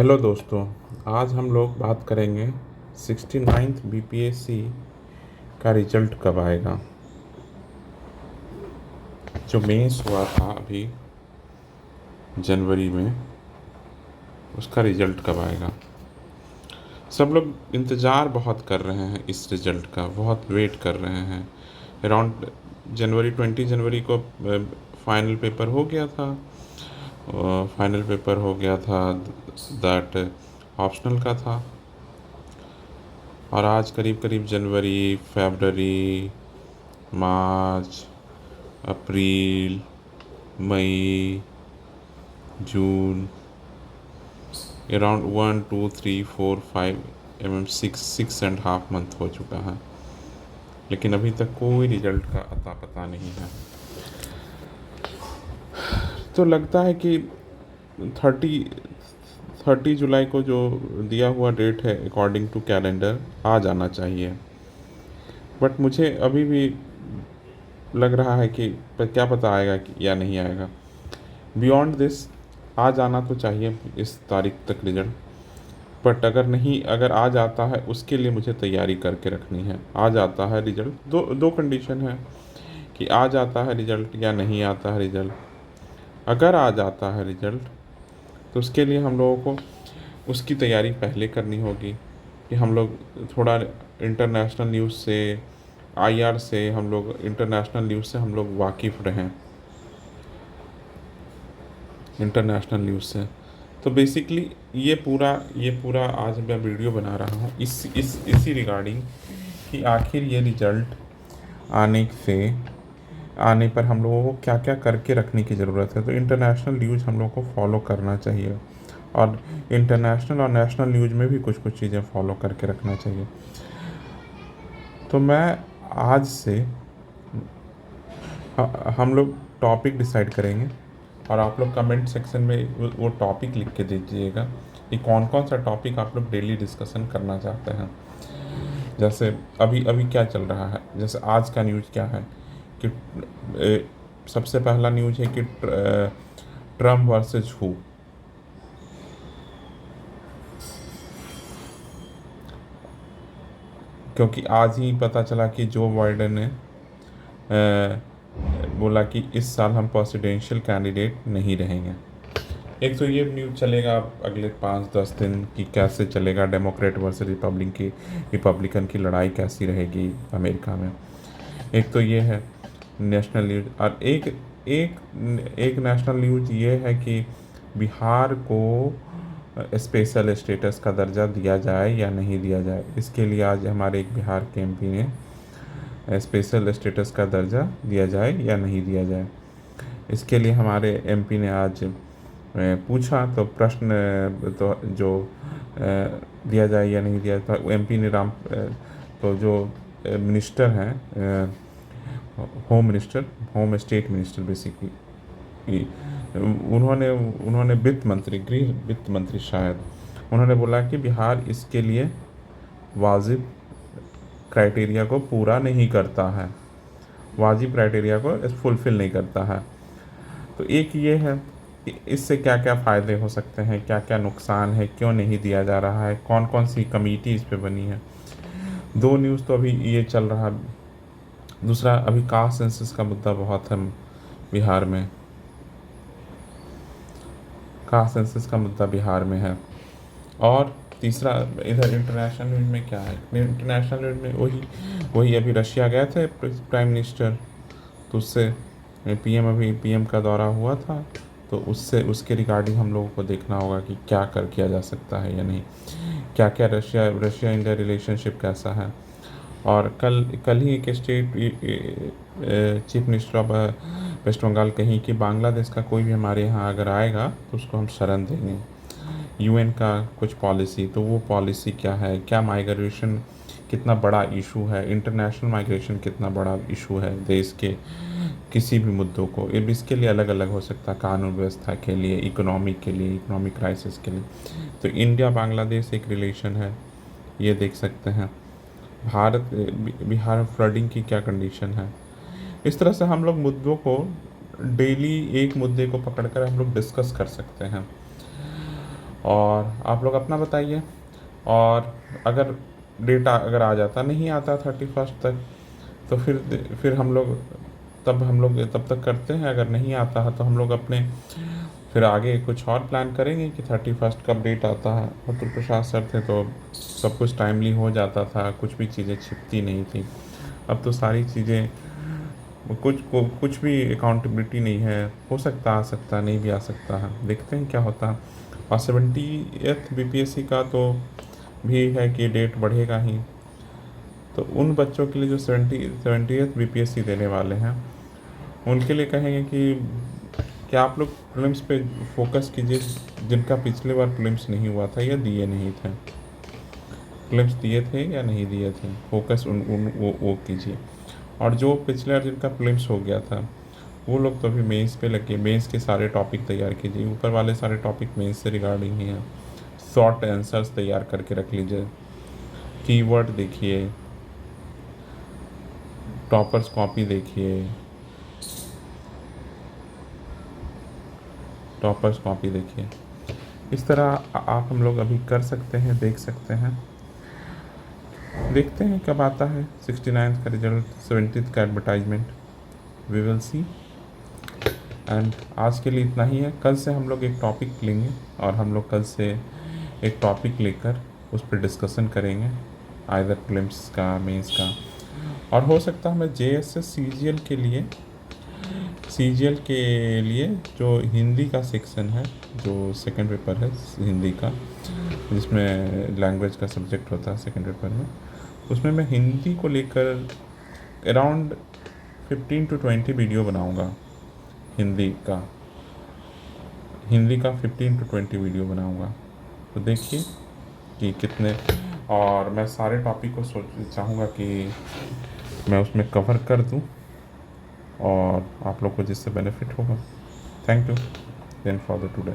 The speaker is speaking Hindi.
हेलो दोस्तों, आज हम लोग बात करेंगे 69th बीपीएससी का रिजल्ट कब आएगा। जो मेंस हुआ था अभी जनवरी में, उसका रिजल्ट कब आएगा। सब लोग इंतज़ार बहुत कर रहे हैं इस रिज़ल्ट का, बहुत वेट कर रहे हैं। अराउंड जनवरी 20 जनवरी को फाइनल पेपर हो गया था। फाइनल पेपर हो गया था दैट ऑप्शनल का था। और आज करीब करीब जनवरी, फरवरी, मार्च, अप्रैल, मई, जून, अराउंड 1 2 3 4 5 6 एंड हाफ मंथ हो चुका है, लेकिन अभी तक कोई रिजल्ट का अता पता नहीं है। तो लगता है कि 30 जुलाई को जो दिया हुआ डेट है अकॉर्डिंग टू कैलेंडर आ जाना चाहिए। बट मुझे अभी भी लग रहा है कि क्या पता आएगा कि या नहीं आएगा। बियॉन्ड दिस आ जाना तो चाहिए इस तारीख तक रिजल्ट। बट अगर आ जाता है, उसके लिए मुझे तैयारी करके रखनी है। आ जाता है रिजल्ट, दो कंडीशन है कि आ जाता है रिजल्ट या नहीं आता है रिजल्ट। अगर आ जाता है रिजल्ट तो उसके लिए हम लोगों को उसकी तैयारी पहले करनी होगी कि हम लोग थोड़ा इंटरनेशनल न्यूज़ से, आईआर से, हम लोग इंटरनेशनल न्यूज़ से हम लोग वाकिफ़ रहें, इंटरनेशनल न्यूज़ से। तो बेसिकली ये पूरा आज मैं वीडियो बना रहा हूँ इसी रिगार्डिंग कि आखिर ये रिजल्ट आने पर हम लोगों को क्या क्या करके रखने की ज़रूरत है। तो इंटरनेशनल न्यूज़ हम लोगों को फॉलो करना चाहिए, और इंटरनेशनल और नेशनल न्यूज़ में भी कुछ कुछ चीज़ें फॉलो करके रखना चाहिए। तो मैं आज से हम लोग टॉपिक डिसाइड करेंगे, और आप लोग कमेंट सेक्शन में वो टॉपिक लिख के दीजिएगा कि कौन कौन सा टॉपिक आप लोग डेली डिस्कशन करना चाहते हैं। जैसे अभी अभी क्या चल रहा है, जैसे आज का न्यूज़ क्या है कि सबसे पहला न्यूज़ है कि ट्रम्प वर्सेस हू। क्योंकि आज ही पता चला कि जो बाइडेन ने बोला कि इस साल हम प्रेसिडेंशियल कैंडिडेट नहीं रहेंगे। एक तो ये न्यूज़ चलेगा अगले 5-10 दिन कि कैसे चलेगा डेमोक्रेट वर्सेस रिपब्लिकन की लड़ाई कैसी रहेगी अमेरिका में। एक तो ये है नेशनल न्यूज़, और एक एक नेशनल न्यूज़ ये है कि बिहार को स्पेशल स्टेटस का दर्जा दिया जाए या नहीं दिया जाए। इसके लिए आज हमारे एक बिहार के एमपी ने स्पेशल स्टेटस का दर्जा दिया जाए या नहीं दिया जाए, इसके लिए हमारे एमपी ने आज पूछा। तो प्रश्न तो जो दिया जाए या नहीं दिया, तो एमपी ने तो जो मिनिस्टर हैं, होम स्टेट मिनिस्टर बेसिकली, उन्होंने गृह वित्त मंत्री शायद, उन्होंने बोला कि बिहार इसके लिए वाजिब क्राइटेरिया को पूरा नहीं करता है, वाजिब क्राइटेरिया को फुलफ़िल नहीं करता है। तो एक ये है कि इससे क्या क्या फ़ायदे हो सकते हैं, क्या क्या नुकसान है, क्यों नहीं दिया जा रहा है, कौन कौन सी कमेटी इस पे बनी है। दो न्यूज़ तो अभी ये चल रहा है। दूसरा, अभी कास्ट सेंसस का मुद्दा बहुत है बिहार में, कास्ट सेंसस का मुद्दा बिहार में है। और तीसरा, इधर इंटरनेशनल न्यूज़ में क्या है, इंटरनेशनल न्यूज़ में वही अभी रशिया गए थे प्राइम मिनिस्टर, तो उससे पीएम का दौरा हुआ था, तो उसके रिगार्डिंग हम लोगों को देखना होगा कि क्या किया जा सकता है या नहीं, क्या क्या रशिया इंडिया रिलेशनशिप कैसा है। और कल ही एक state chief minister of West Bengal कहीं कि बांग्लादेश का कोई भी हमारे यहाँ अगर आएगा तो उसको हम शरण देंगे। यूएन का कुछ पॉलिसी, तो वो पॉलिसी क्या है, क्या माइग्रेशन कितना बड़ा इशू है, इंटरनेशनल माइग्रेशन कितना बड़ा इशू है देश के किसी भी मुद्दों को, इसके लिए अलग अलग हो सकता है, कानून व्यवस्था के लिए, इकोनॉमिक क्राइसिस के लिए। तो इंडिया बांग्लादेश एक रिलेशन है, ये देख सकते हैं। बिहार में फ्लडिंग की क्या कंडीशन है। इस तरह से हम लोग मुद्दों को डेली एक मुद्दे को पकड़कर हम लोग डिस्कस कर सकते हैं। और आप लोग अपना बताइए। और अगर डेटा अगर आ जाता, नहीं आता 31 तक, तो फिर हम लोग तब तक करते हैं। अगर नहीं आता है तो हम लोग अपने फिर आगे कुछ और प्लान करेंगे कि 31 कब डेट आता है। अतुल प्रसाद सर थे तो सब कुछ टाइमली हो जाता था, कुछ भी चीज़ें छिपती नहीं थी। अब तो सारी चीज़ें कुछ भी अकाउंटेबिलिटी नहीं है, हो सकता आ सकता, नहीं भी आ सकता है, देखते हैं क्या होता है। और 70th BPSC का तो भी है कि डेट बढ़ेगा ही। तो उन बच्चों के लिए जो 70th BPSC देने वाले हैं, उनके लिए कहेंगे कि क्या आप लोग प्रीलिम्स पे फोकस कीजिए, जिनका पिछले बार प्रीलिम्स नहीं हुआ था या दिए नहीं थे। प्रीलिम्स दिए थे या नहीं दिए थे, फोकस उन उन वो कीजिए। और जो पिछले बार जिनका प्रीलिम्स हो गया था, वो लोग तो अभी मेंस पे लगे, मेंस के सारे टॉपिक तैयार कीजिए। ऊपर वाले सारे टॉपिक मेंस से रिगार्डिंग ही हैं। शॉर्ट आंसर्स तैयार करके रख लीजिए। कीवर्ड देखिए, टॉपर्स कॉपी देखिए, टॉपर्स कॉपी देखिए। इस तरह आप हम लोग अभी कर सकते हैं, देख सकते हैं। देखते हैं कब आता है 69th का रिजल्ट, 70th का advertisement, we will see. And आज के लिए इतना ही है। कल से हम लोग एक टॉपिक लेंगे और हम लोग कल से एक टॉपिक लेकर उस पर डिस्कशन करेंगे, आइदर प्रीलिम्स का, मेंस का। और हो सकता है मैं JSS CGL के लिए जो हिंदी का सेक्शन है, जो सेकंड पेपर है हिंदी का, जिसमें लैंग्वेज का सब्जेक्ट होता है सेकंड पेपर में, उसमें मैं हिंदी को लेकर अराउंड 15 to 20 वीडियो बनाऊंगा। हिंदी का 15 to 20 वीडियो बनाऊंगा। तो देखिए कि कितने, और मैं सारे टॉपिक को चाहूँगा कि मैं उसमें कवर कर दूं और आप लोग को जिससे बेनिफिट होगा। Thank you then for the today.